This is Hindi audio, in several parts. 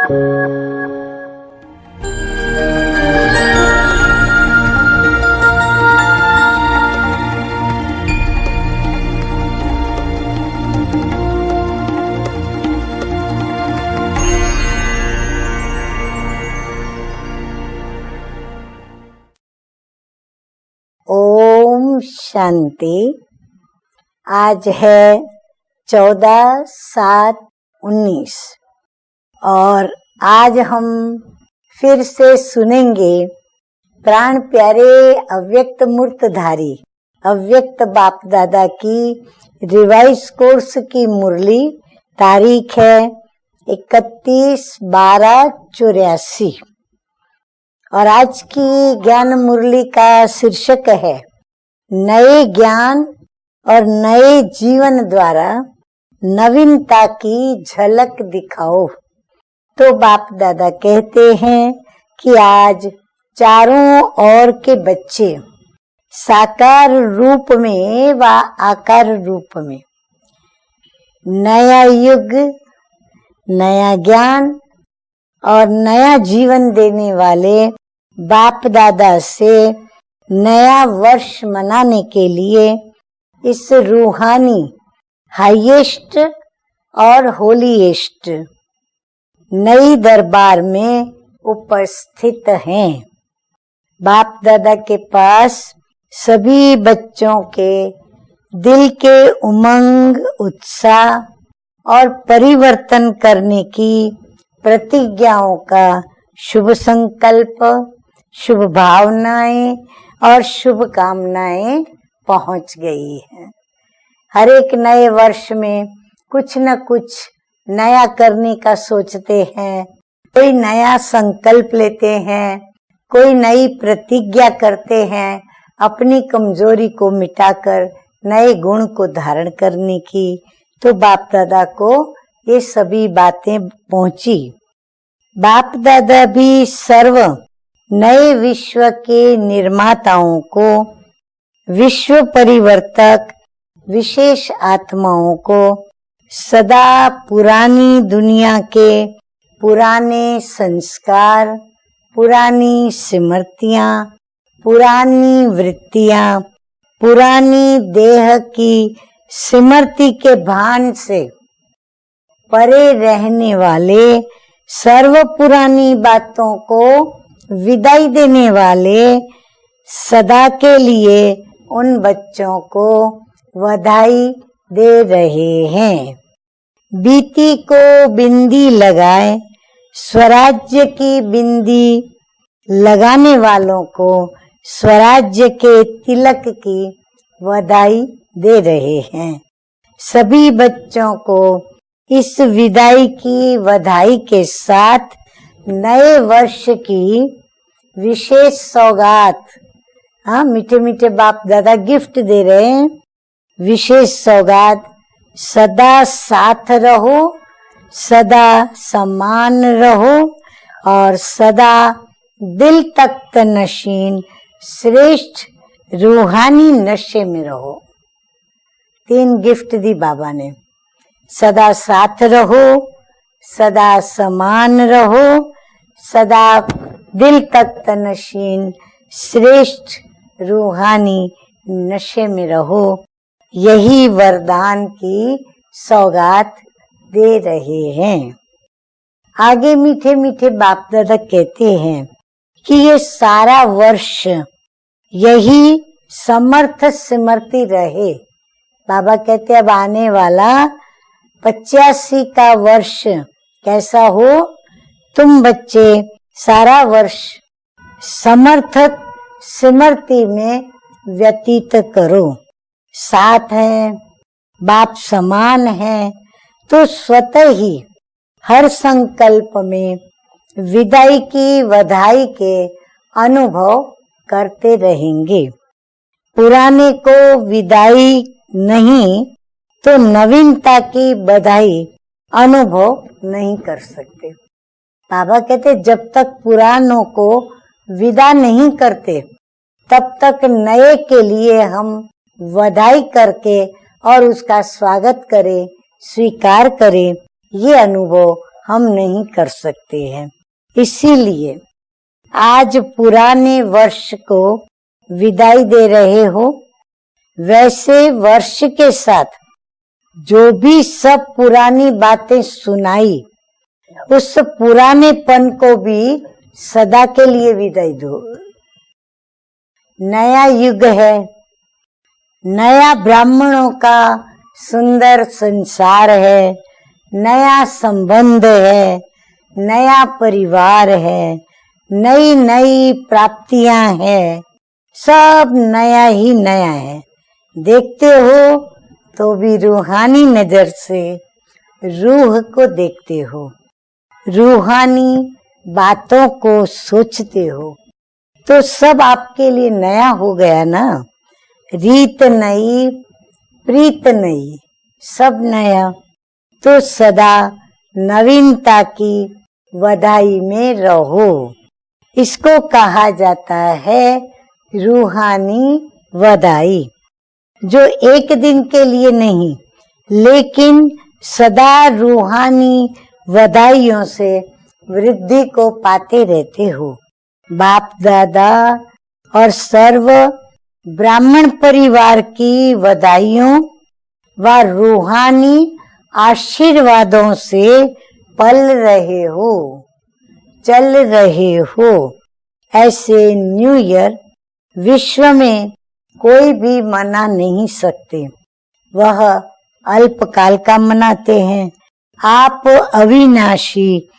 ओम शांति। आज है 14/7/19 और आज हम फिर से सुनेंगे प्राण प्यारे अव्यक्त मूर्तधारी अव्यक्त बाप दादा की रिवाइज कोर्स की मुरली। तारीख है 31/12/84 और आज की ज्ञान मुरली का शीर्षक है नए ज्ञान और नए जीवन द्वारा नवीनता की झलक दिखाओ। तो बाप दादा कहते हैं कि आज चारों ओर के बच्चे साकार रूप में व आकार रूप में नया युग, नया ज्ञान और नया जीवन देने वाले बाप दादा से नया वर्ष मनाने के लिए इस रूहानी हाईएस्ट और होलीएस्ट नई दरबार में उपस्थित हैं। बाप दादा के पास सभी बच्चों के दिल के उमंग, उत्साह और परिवर्तन करने की प्रतिज्ञाओं का शुभ संकल्प, शुभ भावनाएं और शुभकामनाएं पहुंच गई हैं। हर एक नए वर्ष में कुछ न कुछ नया करने का सोचते हैं, कोई नया संकल्प लेते हैं, कोई नई प्रतिज्ञा करते हैं अपनी कमजोरी को मिटाकर नए गुण को धारण करने की। तो बाप दादा को ये सभी बातें पहुंची। बाप दादा भी सर्व नए विश्व के निर्माताओं को, विश्व परिवर्तक विशेष आत्माओं को सदा पुरानी दुनिया के पुराने संस्कार, पुरानी स्मृतियां, पुरानी वृत्तियां, पुरानी देह की स्मृति के भान से परे रहने वाले, सर्व पुरानी बातों को विदाई देने वाले सदा के लिए उन बच्चों को बधाई दे रहे हैं। बीती को बिंदी लगाए, स्वराज्य की बिंदी लगाने वालों को स्वराज्य के तिलक की बधाई दे रहे हैं। सभी बच्चों को इस विदाई की बधाई के साथ नए वर्ष की विशेष सौगात, मीठे मीठे बाप दादा गिफ्ट दे रहे हैं। विशेष सौगात, सदा साथ रहो, सदा समान रहो और सदा दिल तख्त नशीन श्रेष्ठ रूहानी नशे में रहो। 3 गिफ्ट दी बाबा ने। सदा साथ रहो, सदा समान रहो, सदा दिल तख्त नशीन श्रेष्ठ रूहानी नशे में रहो। यही वरदान की सौगात दे रहे हैं। आगे मीठे मीठे बाप दादा कहते हैं कि ये सारा वर्ष यही समर्थ स्मृति रहे। बाबा कहते अब आने वाला 85 का वर्ष कैसा हो, तुम बच्चे सारा वर्ष समर्थ स्मृति में व्यतीत करो। साथ है, बाप समान है, तो स्वतः ही हर संकल्प में विदाई की बधाई के अनुभव करते रहेंगे। पुराने को विदाई नहीं तो नवीनता की बधाई अनुभव नहीं कर सकते। बाबा कहते जब तक पुरानों को विदा नहीं करते तब तक नए के लिए हम बधाई करके और उसका स्वागत करें, स्वीकार करें, ये अनुभव हम नहीं कर सकते हैं। इसीलिए आज पुराने वर्ष को विदाई दे रहे हो, वैसे वर्ष के साथ जो भी सब पुरानी बातें सुनाई, उस पुरानेपन को भी सदा के लिए विदाई दो। नया युग है, नया ब्राह्मणों का सुंदर संसार है, नया संबंध है, नया परिवार है, नई नई प्राप्तियां हैं, सब नया ही नया है। देखते हो तो भी रूहानी नजर से रूह को देखते हो, रूहानी बातों को सोचते हो, तो सब आपके लिए नया हो गया ना। रीत नई, प्रीत नई, सब नया। तो सदा नवीनता की बधाई में रहो। इसको कहा जाता है रूहानी बधाई, जो एक दिन के लिए नहीं, लेकिन सदा रूहानी बधाइयों से वृद्धि को पाते रहते हो। बाप दादा और सर्व ब्राह्मण परिवार की बधाइयों व रूहानी आशीर्वादों से पल रहे हो, चल रहे हो। ऐसे न्यू ईयर विश्व में कोई भी मना नहीं सकते, वह अल्पकाल का मनाते हैं। आप अविनाशी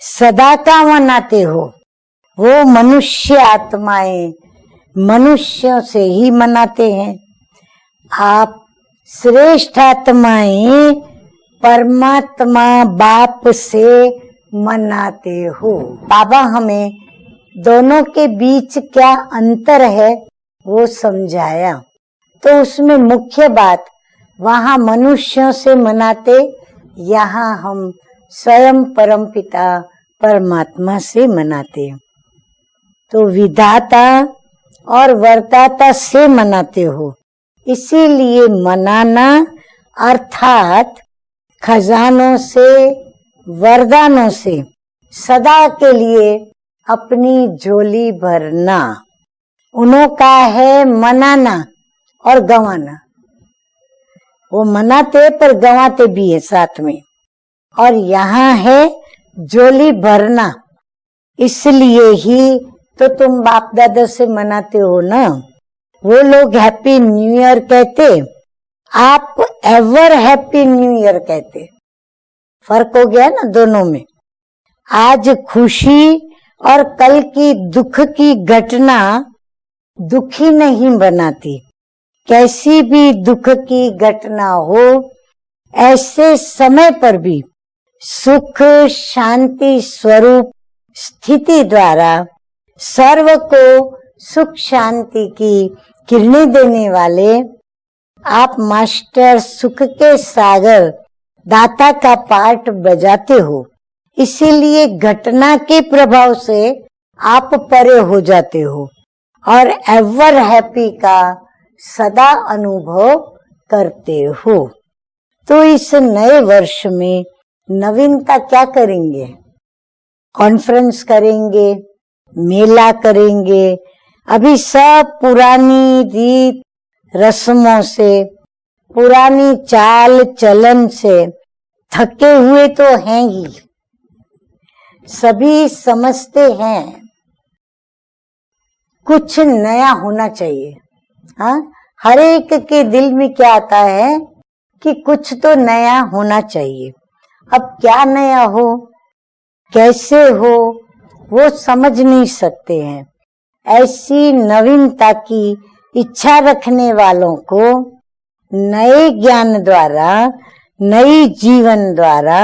सदा का मनाते हो। वो मनुष्य आत्माएं मनुष्यों से ही मनाते हैं। आप श्रेष्ठ आत्माएं परमात्मा बाप से मनाते हो। बाबा हमें दोनों के बीच क्या अंतर है वो समझाया। तो उसमें मुख्य बात, वहाँ मनुष्यों से मनाते, यहाँ हम स्वयं परमपिता परमात्मा से मनाते। तो विधाता और वरदाता से मनाते हो। इसीलिए मनाना अर्थात खजानों से, वरदानों से सदा के लिए अपनी झोली भरना। उन्हों का है मनाना और गंवाना। वो मनाते पर गंवाते भी है साथ में। और यहाँ है झोली भरना। इसलिए ही तो तुम बाप दादा से मनाते हो ना। वो लोग हैप्पी न्यू ईयर कहते, आप एवर हैप्पी न्यू ईयर कहते। फर्क हो गया ना दोनों में। आज खुशी और कल की दुख की घटना दुखी नहीं बनाती। कैसी भी दुख की घटना हो, ऐसे समय पर भी सुख शांति स्वरूप स्थिति द्वारा सर्व को सुख शांति की किरणें देने वाले आप मास्टर सुख के सागर दाता का पार्ट बजाते हो। इसीलिए घटना के प्रभाव से आप परे हो जाते हो और एवर हैप्पी का सदा अनुभव करते हो। तो इस नए वर्ष में नवीनता क्या करेंगे? कॉन्फ्रेंस करेंगे, मेला करेंगे। अभी सब पुरानी रीत रस्मों से, पुरानी चाल चलन से थके हुए तो हैं ही, सभी समझते हैं कुछ नया होना चाहिए। हाँ, हर एक के दिल में क्या आता है कि कुछ तो नया होना चाहिए। अब क्या नया हो, कैसे हो, वो समझ नहीं सकते हैं। ऐसी नवीनता की इच्छा रखने वालों को नए ज्ञान द्वारा, नई जीवन द्वारा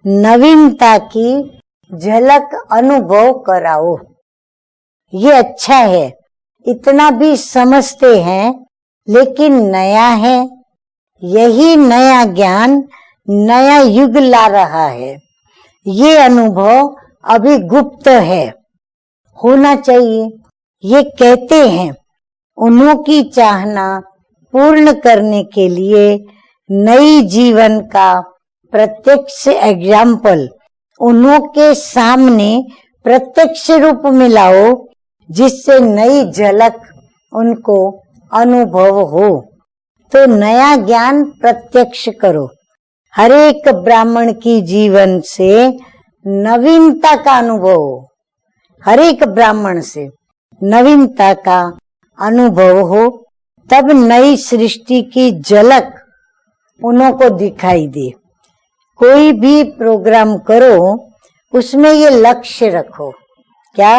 नवीनता की झलक अनुभव कराओ। ये अच्छा है। इतना भी समझते हैं, लेकिन नया है। यही नया ज्ञान नया युग ला रहा है। ये अनुभव अभी गुप्त है, होना चाहिए। ये कहते हैं उन्हों की चाहना पूर्ण करने के लिए नई जीवन का प्रत्यक्ष एग्जाम्पल उन्हों के सामने प्रत्यक्ष रूप में लाओ, जिससे नई झलक उनको अनुभव हो। तो नया ज्ञान प्रत्यक्ष करो। हर एक ब्राह्मण की जीवन से नवीनता का अनुभव हो, हर एक ब्राह्मण से नवीनता का अनुभव हो, तब नई सृष्टि की झलक उन्हों को दिखाई दे। कोई भी प्रोग्राम करो, उसमें ये लक्ष्य रखो, क्या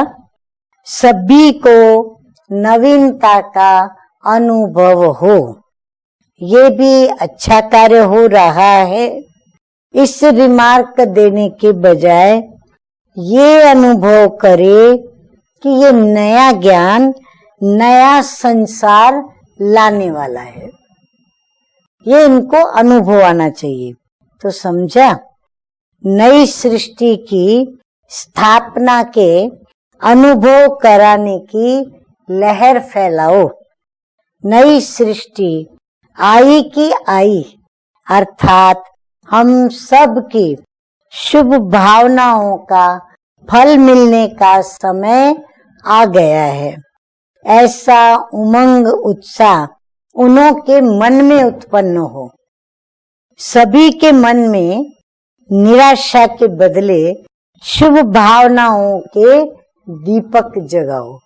सभी को नवीनता का अनुभव हो। ये भी अच्छा कार्य हो रहा है। इस रिमार्क देने के बजाय ये अनुभव करे कि ये नया ज्ञान, नया संसार लाने वाला है। ये इनको अनुभव आना चाहिए। तो समझा, नई सृष्टि की स्थापना के अनुभव कराने की लहर फैलाओ। नई सृष्टि आई की आई, अर्थात हम सब की शुभ भावनाओं का फल मिलने का समय आ गया है। ऐसा उमंग उत्साह उन्हों के मन में उत्पन्न हो। सभी के मन में निराशा के बदले शुभ भावनाओं के दीपक जगाओ।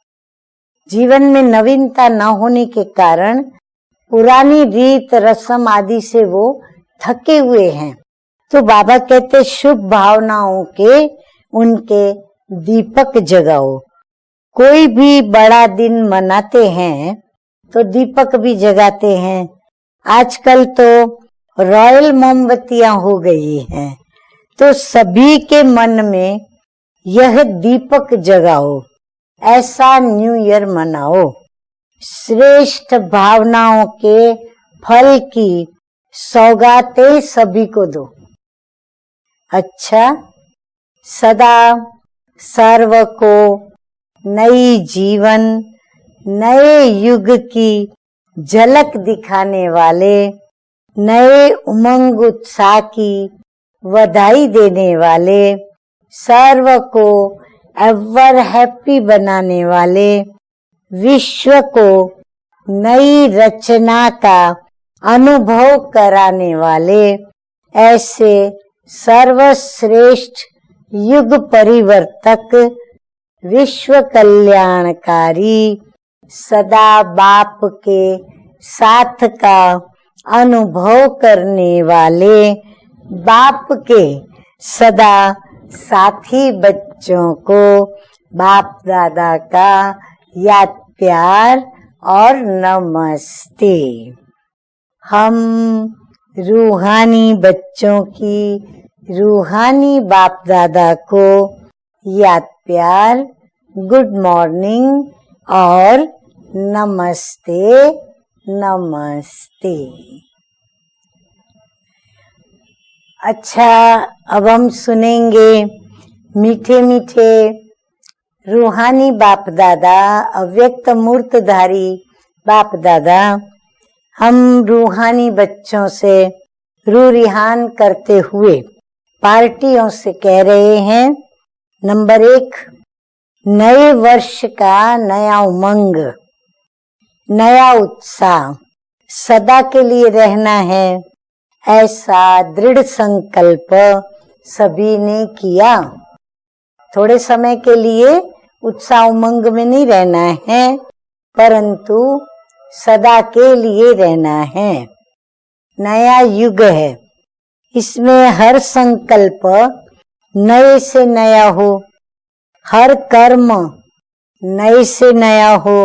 जीवन में नवीनता न होने के कारण पुरानी रीत रस्म आदि से वो थके हुए हैं। तो बाबा कहते शुभ भावनाओं के उनके दीपक जगाओ। कोई भी बड़ा दिन मनाते हैं तो दीपक भी जगाते हैं। आजकल तो रॉयल मोमबत्तियां हो गई हैं। तो सभी के मन में यह दीपक जगाओ। ऐसा न्यू ईयर मनाओ। श्रेष्ठ भावनाओं के फल की सौगातें सभी को दो। अच्छा, सदा सर्व को नई जीवन, नए युग की झलक दिखाने वाले, नए उमंग उत्साह की बधाई देने वाले, सर्व को एवर हैप्पी बनाने वाले, विश्व को नई रचना का अनुभव कराने वाले, ऐसे सर्वश्रेष्ठ युग परिवर्तक, विश्व कल्याणकारी, सदा बाप के साथ का अनुभव करने वाले, बाप के सदा साथी बच्चों को बाप दादा का याद प्यार और नमस्ते। हम रूहानी बच्चों की रूहानी बाप दादा को याद प्यार, गुड मॉर्निंग और नमस्ते नमस्ते। अच्छा, अब हम सुनेंगे मीठे मीठे रूहानी बाप दादा, अव्यक्त मूर्तधारी बाप दादा हम रूहानी बच्चों से रूह रिहान करते हुए पार्टियों से कह रहे हैं। नंबर 1, नए वर्ष का नया उमंग, नया उत्साह सदा के लिए रहना है, ऐसा दृढ़ संकल्प सभी ने किया। थोड़े समय के लिए उत्साह उमंग में नहीं रहना है, परंतु सदा के लिए रहना है। नया युग है, इसमें हर संकल्प नए से नया हो, हर कर्म नए से नया हो।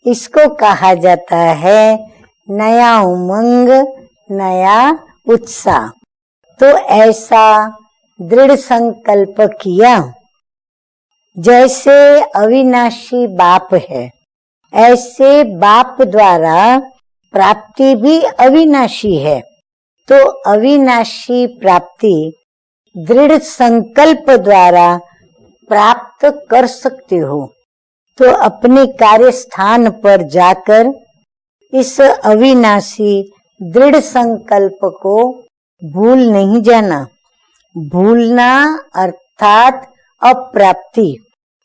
इसको कहा जाता है नया उमंग, नया उत्साह। तो ऐसा दृढ़ संकल्प किया। जैसे अविनाशी बाप है, ऐसे बाप द्वारा प्राप्ति भी अविनाशी है। तो अविनाशी प्राप्ति दृढ़ संकल्प द्वारा प्राप्त कर सकते हो। तो अपने कार्य स्थान पर जाकर इस अविनाशी दृढ़ संकल्प को भूल नहीं जाना। भूलना अर्थात अप्राप्ति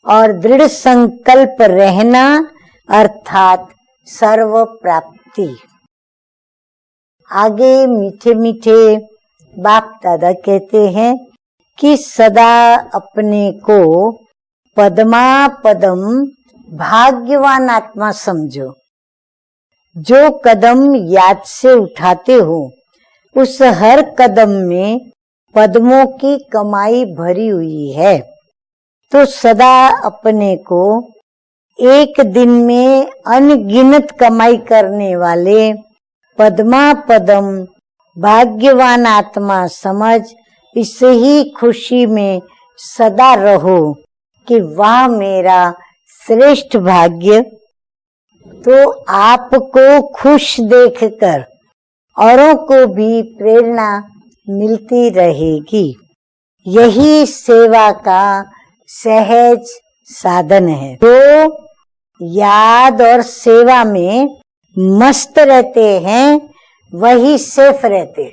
और दृढ़ संकल्प रहना अर्थात सर्व प्राप्ति। आगे मीठे मीठे बाप दादा कहते हैं कि सदा अपने को पद्मा पदम भाग्यवान आत्मा समझो। जो कदम याद से उठाते हो उस हर कदम में पद्मों की कमाई भरी हुई है। तो सदा अपने को एक दिन में अनगिनत कमाई करने वाले पद्मा पदम भाग्यवान आत्मा समझ इस ही खुशी में सदा रहो कि वाह मेरा श्रेष्ठ भाग्य। तो आपको खुश देखकर औरों को भी प्रेरणा मिलती रहेगी। यही सेवा का सहज साधन है। जो याद और सेवा में मस्त रहते हैं वही सेफ रहते,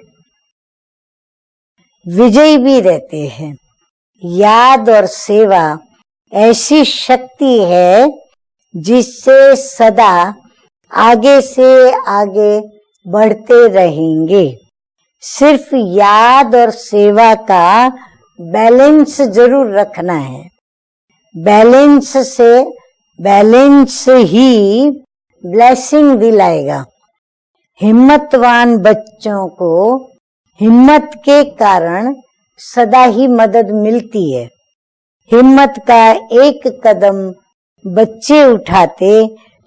विजयी भी रहते हैं। याद और सेवा ऐसी शक्ति है जिससे सदा आगे से आगे बढ़ते रहेंगे। सिर्फ याद और सेवा का बैलेंस जरूर रखना है। बैलेंस ही ब्लेसिंग दिलाएगा। हिम्मतवान बच्चों को हिम्मत के कारण सदा ही मदद मिलती है। हिम्मत का एक कदम बच्चे उठाते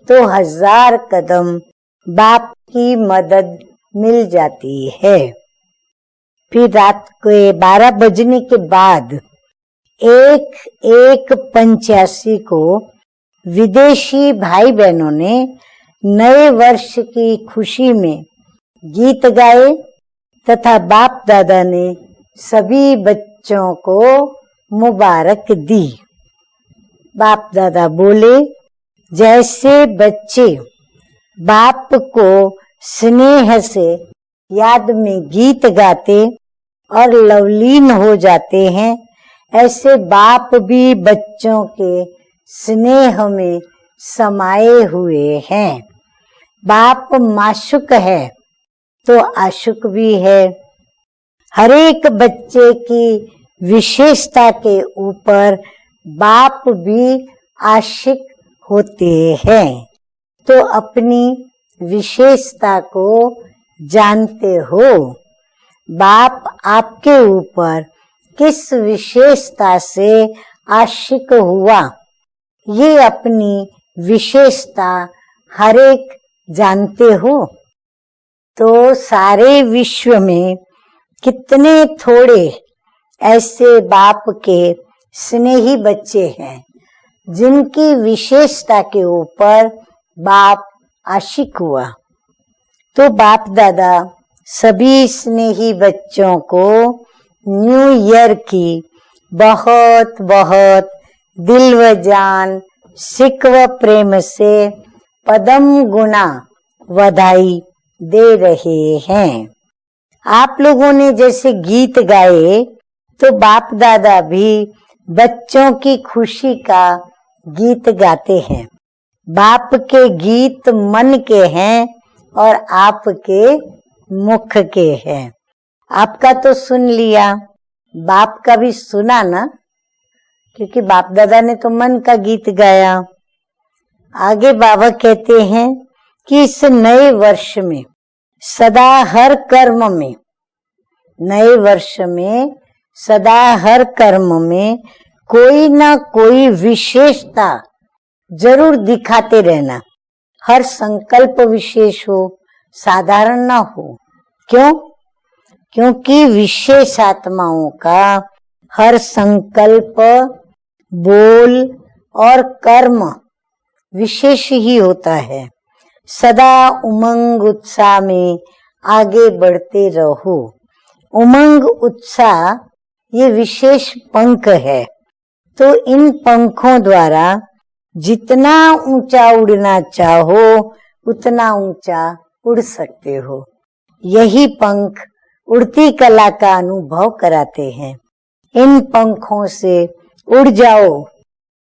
तो 1000 कदम बाप की मदद मिल जाती है। फिर रात के 12 बजने के बाद 1:85 को विदेशी भाई बहनों ने नए वर्ष की खुशी में गीत गाए तथा बाप दादा ने सभी बच्चों को मुबारक दी। बाप दादा बोले, जैसे बच्चे बाप को स्नेह से याद में गीत गाते और लवलीन हो जाते हैं, ऐसे बाप भी बच्चों के स्नेह में समाये हुए हैं। बाप माशुक है तो आशुक भी है। हर एक बच्चे की विशेषता के ऊपर बाप भी आशिक होते हैं। तो अपनी विशेषता को जानते हो। बाप आपके ऊपर किस विशेषता से आशिक हुआ, ये अपनी विशेषता हर एक जानते हो। तो सारे विश्व में कितने थोड़े ऐसे बाप के स्नेही बच्चे हैं जिनकी विशेषता के ऊपर बाप आशिक हुआ। तो बाप दादा सभी स्नेही बच्चों को न्यू ईयर की बहुत बहुत दिल व जान सिक व प्रेम से पदम गुना बधाई दे रहे हैं। आप लोगों ने जैसे गीत गाए तो बाप दादा भी बच्चों की खुशी का गीत गाते हैं। बाप के गीत मन के हैं और आपके मुख के हैं। आपका तो सुन लिया, बाप का भी सुना ना, क्योंकि बाप दादा ने तो मन का गीत गाया। आगे बाबा कहते हैं कि इस नए वर्ष में सदा हर कर्म में, नए वर्ष में सदा हर कर्म में कोई ना कोई विशेषता जरूर दिखाते रहना। हर संकल्प विशेष हो, साधारण ना हो। क्यों? क्योंकि विशेष आत्माओं का हर संकल्प, बोल और कर्म विशेष ही होता है। सदा उमंग उत्साह में आगे बढ़ते रहो। उमंग उत्साह ये विशेष पंख है। तो इन पंखों द्वारा जितना ऊंचा उड़ना चाहो उतना ऊंचा उड़ सकते हो। यही पंख उड़ती कला का अनुभव कराते हैं। इन पंखों से उड़ जाओ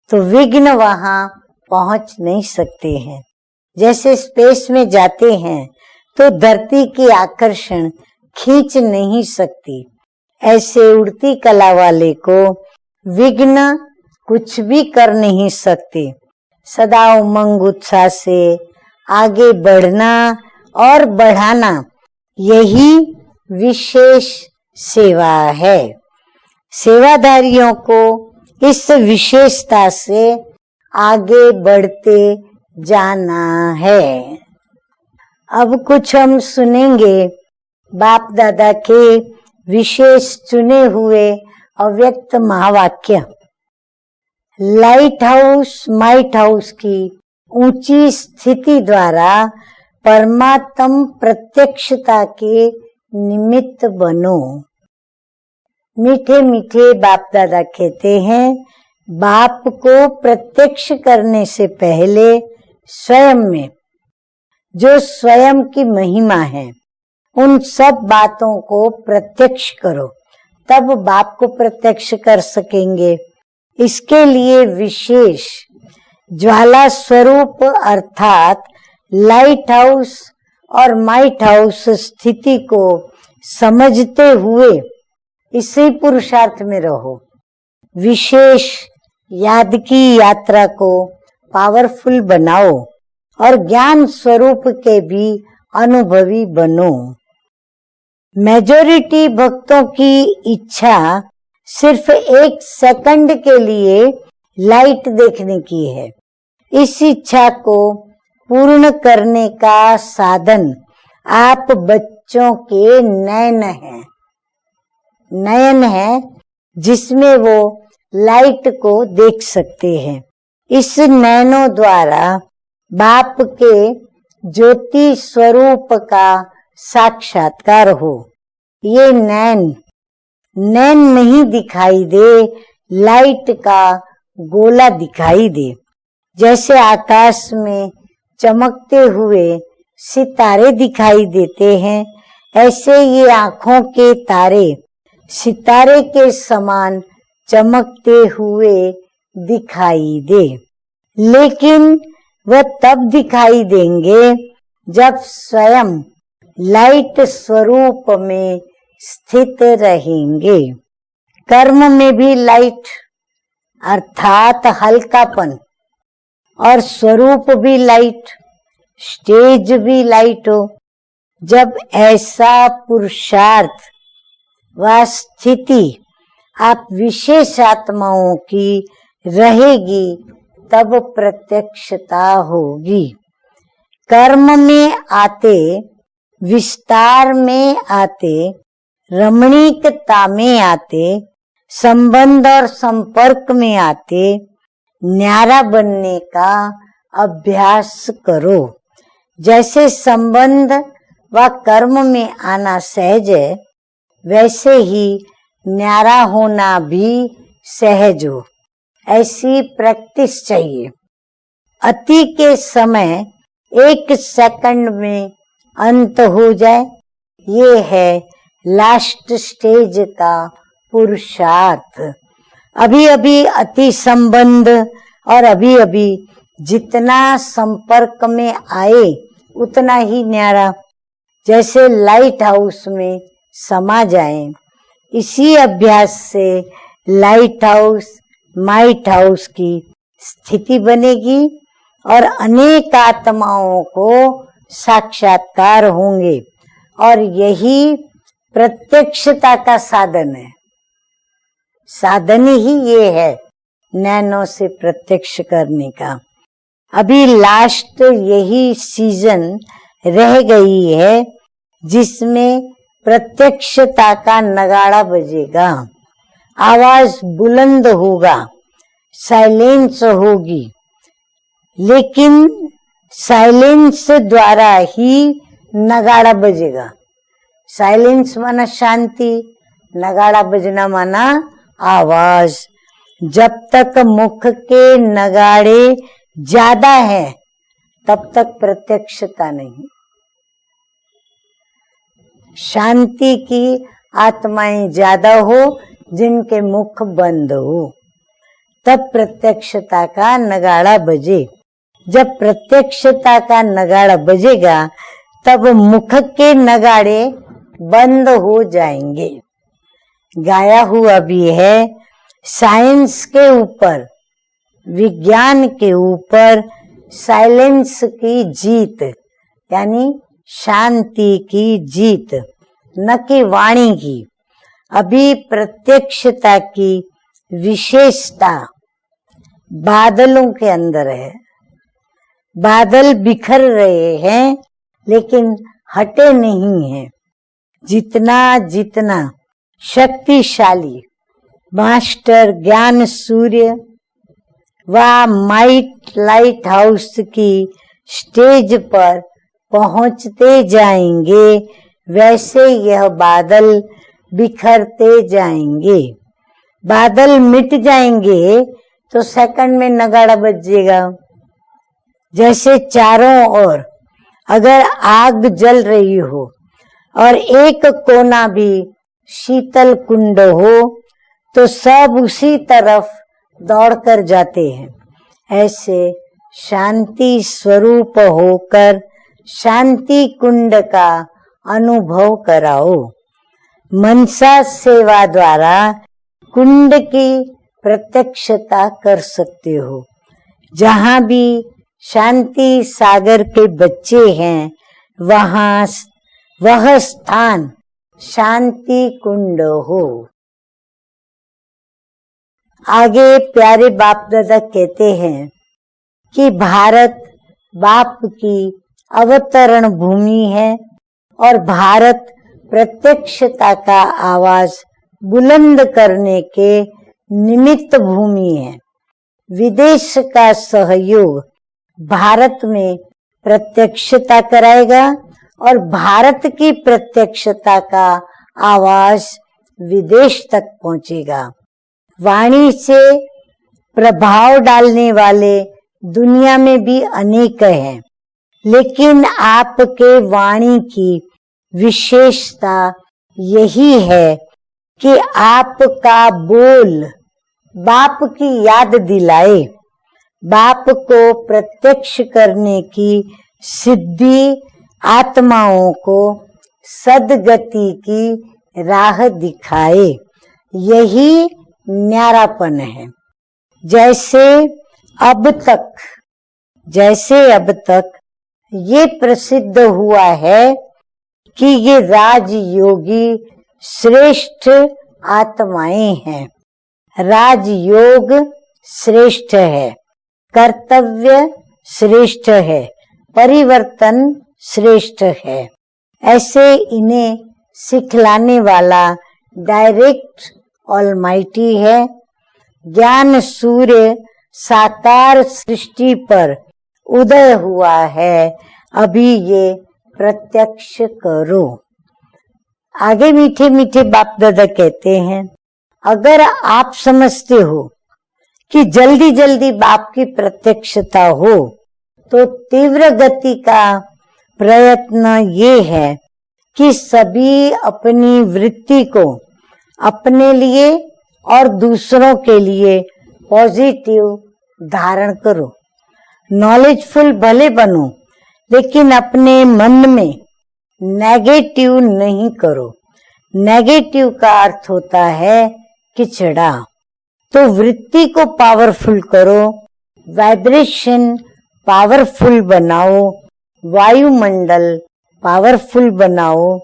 तो विघ्न वहां पहुंच नहीं सकते हैं। जैसे स्पेस में जाते हैं तो धरती की आकर्षण खींच नहीं सकती, ऐसे उड़ती कला वाले को विघ्न कुछ भी कर नहीं सकते। सदा उमंग उत्साह से आगे बढ़ना और बढ़ाना यही विशेष सेवा है। सेवाधारियों को इस विशेषता से आगे बढ़ते जाना है। अब कुछ हम सुनेंगे बाप दादा के विशेष चुने हुए अव्यक्त महावाक्य। लाइट हाउस माइट हाउस की ऊंची स्थिति द्वारा परमात्म प्रत्यक्षता के निमित्त बनो। मीठे मीठे बाप दादा कहते हैं, बाप को प्रत्यक्ष करने से पहले स्वयं में जो स्वयं की महिमा है उन सब बातों को प्रत्यक्ष करो, तब बाप को प्रत्यक्ष कर सकेंगे। इसके लिए विशेष ज्वाला स्वरूप अर्थात लाइट हाउस और माइट हाउस स्थिति को समझते हुए इसी पुरुषार्थ में रहो। विशेष याद की यात्रा को पावरफुल बनाओ और ज्ञान स्वरूप के भी अनुभवी बनो। मेजॉरिटी भक्तों की इच्छा सिर्फ 1 सेकंड के लिए लाइट देखने की है। इस इच्छा को पूर्ण करने का साधन आप बच्चों के नयन है जिसमें वो लाइट को देख सकते हैं। इस नयनों द्वारा बाप के ज्योति स्वरूप का साक्षात्कार हो। ये नैन नहीं दिखाई दे, लाइट का गोला दिखाई दे। जैसे आकाश में चमकते हुए सितारे दिखाई देते हैं, ऐसे ये आंखों के तारे सितारे के समान चमकते हुए दिखाई दे। लेकिन वह तब दिखाई देंगे जब स्वयं लाइट स्वरूप में स्थित रहेंगे। कर्म में भी लाइट अर्थात हल्कापन और स्वरूप भी लाइट, स्टेज भी लाइट हो। जब ऐसा पुरुषार्थ व स्थिति आप विशेष आत्माओं की रहेगी तब प्रत्यक्षता होगी। कर्म में आते, विस्तार में आते, रमणीकता में आते, संबंध और संपर्क में आते न्यारा बनने का अभ्यास करो। जैसे संबंध व कर्म में आना सहज है, वैसे ही न्यारा होना भी सहज हो। ऐसी प्रैक्टिस चाहिए। अति के समय 1 सेकंड में अंत हो जाए, ये है लास्ट स्टेज का पुरुषार्थ। अभी अभी अति संबंध और अभी अभी जितना संपर्क में आए उतना ही न्यारा, जैसे लाइट हाउस में समा जाए। इसी अभ्यास से लाइट हाउस माइट हाउस की स्थिति बनेगी और अनेक आत्माओं को साक्षात्कार होंगे और यही प्रत्यक्षता का साधन है। साधन ही ये है नैनो से प्रत्यक्ष करने का। अभी लास्ट यही सीजन रह गई है जिसमें प्रत्यक्षता का नगाड़ा बजेगा, आवाज बुलंद होगा, साइलेंस होगी। लेकिन साइलेंस द्वारा ही नगाड़ा बजेगा। साइलेंस माना शांति, नगाड़ा बजना माना आवाज। जब तक मुख के नगाड़े ज्यादा है तब तक प्रत्यक्षता नहीं। शांति की आत्माएं ज्यादा हो जिनके मुख बंद हो, तब प्रत्यक्षता का नगाड़ा बजे। जब प्रत्यक्षता का नगाड़ा बजेगा तब मुख के नगाड़े बंद हो जाएंगे। गाया हुआ भी है, साइंस के ऊपर, विज्ञान के ऊपर साइलेंस की जीत, यानी शांति की जीत, न कि वाणी की। अभी प्रत्यक्षता की विशेषता बादलों के अंदर है। बादल बिखर रहे हैं लेकिन हटे नहीं हैं। जितना जितना शक्तिशाली मास्टर ज्ञान सूर्य व माइट लाइट हाउस की स्टेज पर पहुंचते जाएंगे, वैसे यह बादल बिखरते जाएंगे। बादल मिट जाएंगे तो सेकंड में नगाड़ा बजेगा। जैसे चारों ओर अगर आग जल रही हो और एक कोना भी शीतल कुंड हो तो सब उसी तरफ दौड़कर जाते हैं। ऐसे शांति स्वरूप होकर शांति कुंड का अनुभव कराओ। मनसा सेवा द्वारा कुंड की प्रत्यक्षता कर सकते हो। जहाँ भी शांति सागर के बच्चे हैं वहाँ वह स्थान शांति कुंड हो। आगे प्यारे बाप दादा कहते हैं कि भारत बाप की अवतरण भूमि है और भारत प्रत्यक्षता का आवाज बुलंद करने के निमित्त भूमि है। विदेश का सहयोग भारत में प्रत्यक्षता कराएगा और भारत की प्रत्यक्षता का आवाज विदेश तक पहुंचेगा। वाणी से प्रभाव डालने वाले दुनिया में भी अनेक हैं, लेकिन आपके वाणी की विशेषता यही है कि आपका बोल बाप की याद दिलाए, बाप को प्रत्यक्ष करने की सिद्धि आत्माओं को सदगति की राह दिखाए। यही न्यारापन है। जैसे अब तक ये प्रसिद्ध हुआ है कि ये राजयोगी श्रेष्ठ आत्माएं हैं। राजयोग श्रेष्ठ है, कर्तव्य श्रेष्ठ है, परिवर्तन श्रेष्ठ है। ऐसे इन्हें सिखलाने वाला डायरेक्ट ऑलमाइटी है। ज्ञान सूर्य साकार सृष्टि पर उदय हुआ है, अभी ये प्रत्यक्ष करो। आगे मीठे मीठे बाप दादा कहते हैं, अगर आप समझते हो कि जल्दी जल्दी बाप की प्रत्यक्षता हो तो तीव्र गति का प्रयत्न ये है कि सभी अपनी वृत्ति को अपने लिए और दूसरों के लिए पॉजिटिव धारण करो। नॉलेजफुल भले बनो, लेकिन अपने मन में नेगेटिव नहीं करो। नेगेटिव का अर्थ होता है किचड़ा। तो वृत्ति को पावरफुल करो, वाइब्रेशन पावरफुल बनाओ, वायुमंडल पावरफुल बनाओ।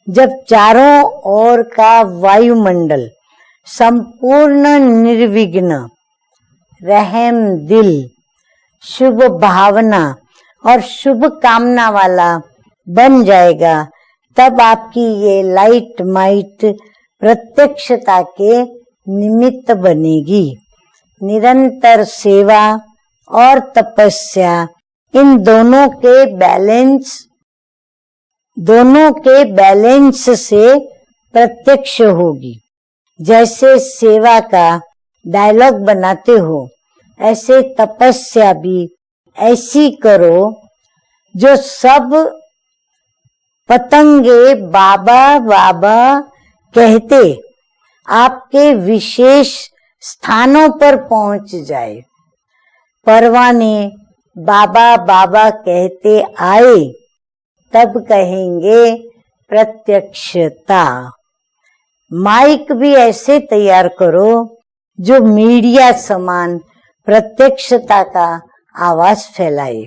जब चारों ओर का वायुमंडल संपूर्ण निर्विघ्न, रहम दिल, शुभ भावना और शुभ कामना वाला बन जाएगा, तब आपकी ये लाइट माइट प्रत्यक्षता के निमित्त बनेगी। निरंतर सेवा और तपस्या इन दोनों के बैलेंस से प्रत्यक्ष होगी। जैसे सेवा का डायलॉग बनाते हो, ऐसे तपस्या भी ऐसी करो जो सब पतंगे बाबा बाबा कहते आपके विशेष स्थानों पर पहुंच जाए। परवाने बाबा बाबा कहते आए तब कहेंगे प्रत्यक्षता। माइक भी ऐसे तैयार करो जो मीडिया समान प्रत्यक्षता का आवाज फैलाए।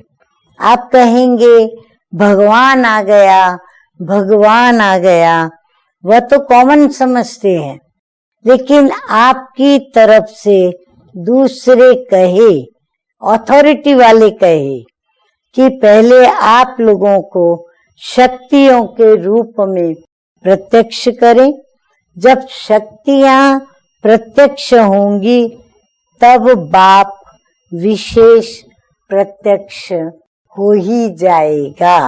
आप कहेंगे भगवान आ गया, भगवान आ गया, वह तो कॉमन समझते हैं, लेकिन आपकी तरफ से दूसरे कहे, अथॉरिटी वाले कहे कि पहले आप लोगों को शक्तियों के रूप में प्रत्यक्ष करें। जब शक्तियां प्रत्यक्ष होंगी तब बाप विशेष प्रत्यक्ष हो ही जाएगा।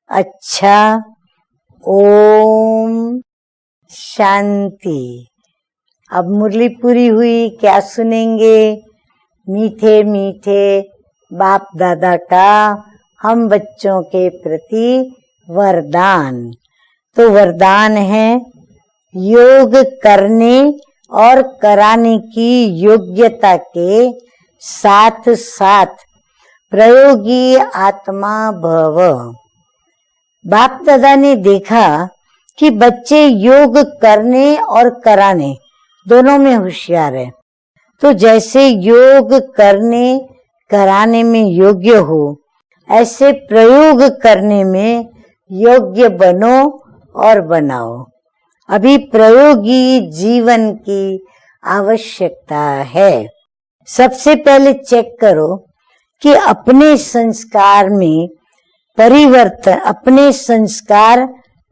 अच्छा, ओम शांति। अब मुरली पूरी हुई, क्या सुनेंगे? मीठे मीठे बाप दादा का हम बच्चों के प्रति वरदान। तो वरदान है योग करने और कराने की योग्यता के साथ साथ प्रयोगी आत्मा भव। बाप दादा ने देखा कि बच्चे योग करने और कराने दोनों में होशियार है, तो जैसे योग करने कराने में योग्य हो, ऐसे प्रयोग करने में योग्य बनो और बनाओ। अभी प्रयोगी जीवन की आवश्यकता है। सबसे पहले चेक करो कि अपने संस्कार में परिवर्तन, अपने संस्कार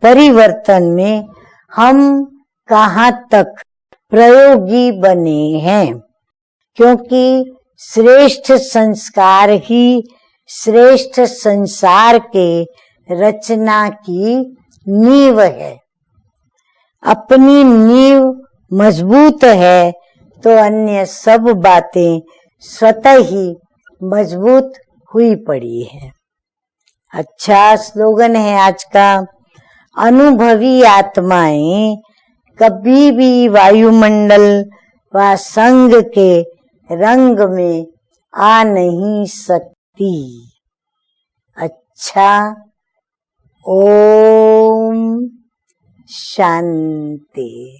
परिवर्तन में हम कहाँ तक प्रयोगी बने हैं, क्योंकि श्रेष्ठ संस्कार ही श्रेष्ठ संसार के रचना की नींव है। अपनी नींव मजबूत है तो अन्य सब बातें स्वतः ही मजबूत हुई पड़ी है। अच्छा स्लोगन है आज का, अनुभवी आत्माएं कभी भी वायुमंडल व संग के रंग में आ नहीं सकती। अच्छा, ओम शांति।